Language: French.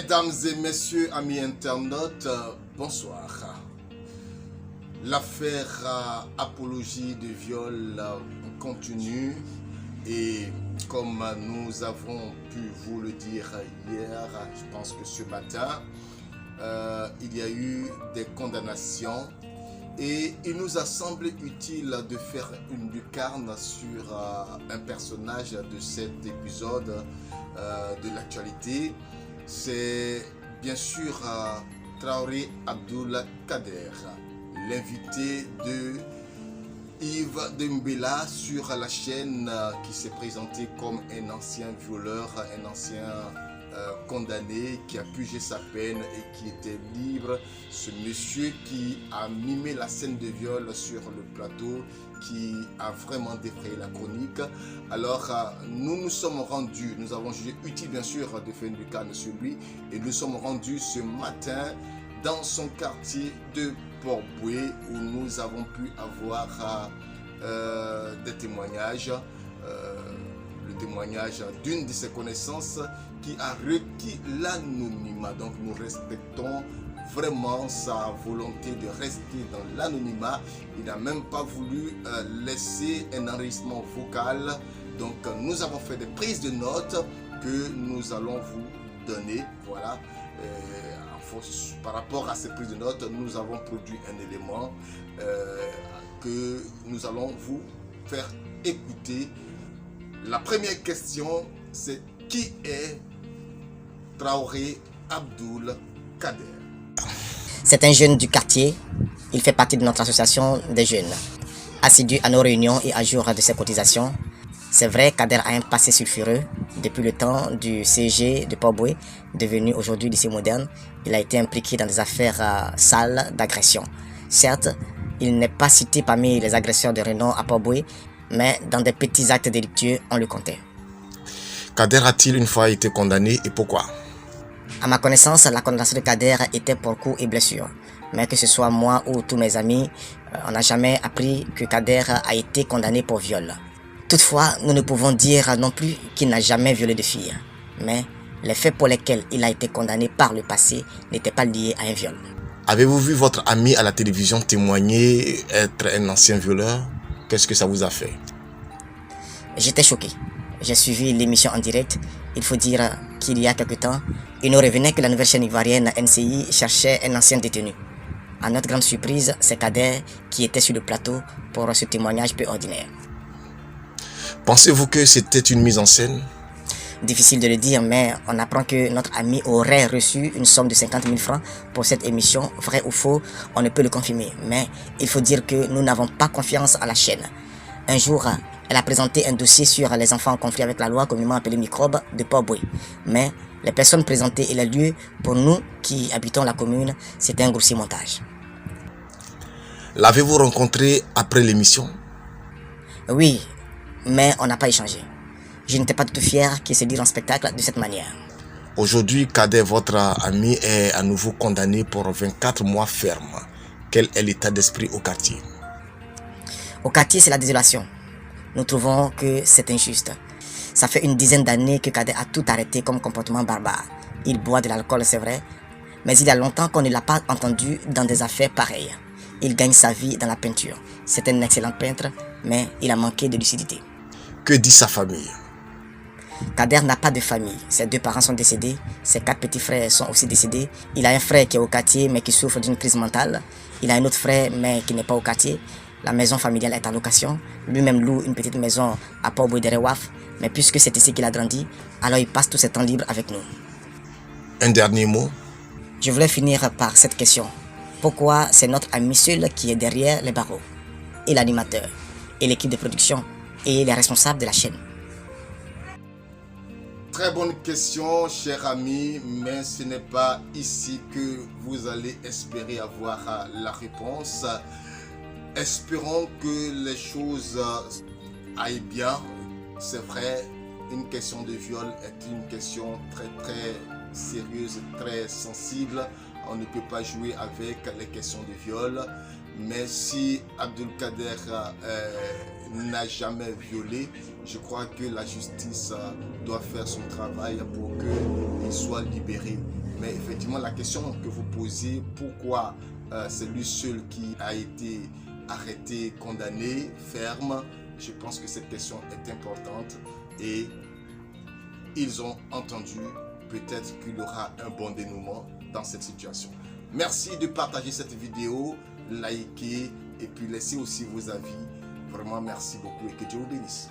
Mesdames et messieurs, amis internautes, bonsoir. L'affaire apologie de viol continue et comme nous avons pu vous le dire hier, je pense que ce matin, il y a eu des condamnations et il nous a semblé utile de faire une lucarne sur un personnage de cet épisode de l'actualité. C'est bien sûr Traoré Abdoul Kader, l'invité de Yves Dembélé sur la chaîne qui s'est présenté comme un ancien violeur, un ancien condamné qui a purgé sa peine et qui était libre. Ce monsieur qui a mimé la scène de viol sur le plateau, qui a vraiment défrayé la chronique. Alors nous nous sommes rendus, nous avons jugé utile bien sûr de faire une lucarne sur lui et nous sommes rendus ce matin dans son quartier de Port-Bouët où nous avons pu avoir des témoignages. Le témoignage d'une de ses connaissances qui a requis l'anonymat. Donc nous respectons vraiment sa volonté de rester dans l'anonymat. Il n'a même pas voulu laisser un enregistrement vocal. Donc nous avons fait des prises de notes que nous allons vous donner. Voilà. Par rapport à ces prises de notes, nous avons produit un élément que nous allons vous faire écouter. La première question, c'est qui est Traoré Abdoul Kader? C'est un jeune du quartier. Il fait partie de notre association des jeunes. Assidu à nos réunions et à jour de ses cotisations. C'est vrai, Kader a un passé sulfureux. Depuis le temps du CG de Port-Bouët, devenu aujourd'hui lycée moderne, il a été impliqué dans des affaires sales d'agression. Certes, il n'est pas cité parmi les agresseurs de renom à Port-Bouët, mais dans des petits actes délictueux, on le comptait. Kader a-t-il une fois été condamné et pourquoi? À ma connaissance, la condamnation de Kader était pour coups et blessures. Mais que ce soit moi ou tous mes amis, on n'a jamais appris que Kader a été condamné pour viol. Toutefois, nous ne pouvons dire non plus qu'il n'a jamais violé de filles. Mais les faits pour lesquels il a été condamné par le passé n'étaient pas liés à un viol. Avez-vous vu votre ami à la télévision témoigner être un ancien violeur? Qu'est-ce que ça vous a fait? J'étais choqué. J'ai suivi l'émission en direct. Il faut dire qu'il y a quelque temps, il nous revenait que la nouvelle chaîne ivoirienne NCI cherchait un ancien détenu. À notre grande surprise, c'est Kader qui était sur le plateau pour ce témoignage peu ordinaire. Pensez-vous que c'était une mise en scène? Difficile de le dire, mais on apprend que notre ami aurait reçu une somme de 50 000 francs pour cette émission. Vrai ou faux, on ne peut le confirmer. Mais il faut dire que nous n'avons pas confiance à la chaîne. Un jour, elle a présenté un dossier sur les enfants en conflit avec la loi, communément appelé microbe, de Port-Bouët. Mais les personnes présentées et les lieux, pour nous qui habitons la commune, c'était un grossier montage. L'avez-vous rencontré après l'émission? Oui, mais on n'a pas échangé. Je n'étais pas du tout fier qu'il se dise en spectacle de cette manière. Aujourd'hui, Kader, votre ami, est à nouveau condamné pour 24 mois ferme. Quel est l'état d'esprit au quartier? Au quartier, c'est la désolation. Nous trouvons que c'est injuste. Ça fait une dizaine d'années que Kader a tout arrêté comme comportement barbare. Il boit de l'alcool, c'est vrai, mais il y a longtemps qu'on ne l'a pas entendu dans des affaires pareilles. Il gagne sa vie dans la peinture. C'est un excellent peintre, mais il a manqué de lucidité. Que dit sa famille? Kader n'a pas de famille. Ses 2 parents sont décédés. Ses 4 petits frères sont aussi décédés. Il a un frère qui est au quartier, mais qui souffre d'une crise mentale. Il a un autre frère, mais qui n'est pas au quartier. La maison familiale est en location. Lui-même loue une petite maison à Port-Bouët de Rewaf. Mais puisque c'est ici qu'il a grandi, alors il passe tout ses temps libres avec nous. Un dernier mot? Je voulais finir par cette question. Pourquoi c'est notre ami seul qui est derrière les barreaux? Et l'animateur, et l'équipe de production, et les responsables de la chaîne? Très bonne question, cher ami, mais ce n'est pas ici que vous allez espérer avoir la réponse. Espérons que les choses aillent bien. C'est vrai, une question de viol est une question très sérieuse, très sensible. On ne peut pas jouer avec les questions de viol. Mais si Abdoul Kader n'a jamais violé, je crois que la justice doit faire son travail pour qu'il soit libéré. Mais effectivement, la question que vous posez, pourquoi c'est lui seul qui a été arrêté, condamné, ferme, je pense que cette question est importante et ils ont entendu, peut-être qu'il y aura un bon dénouement dans cette situation. Merci de partager cette vidéo, liker et puis laisser aussi vos avis. Vraiment, merci beaucoup et que Dieu vous bénisse.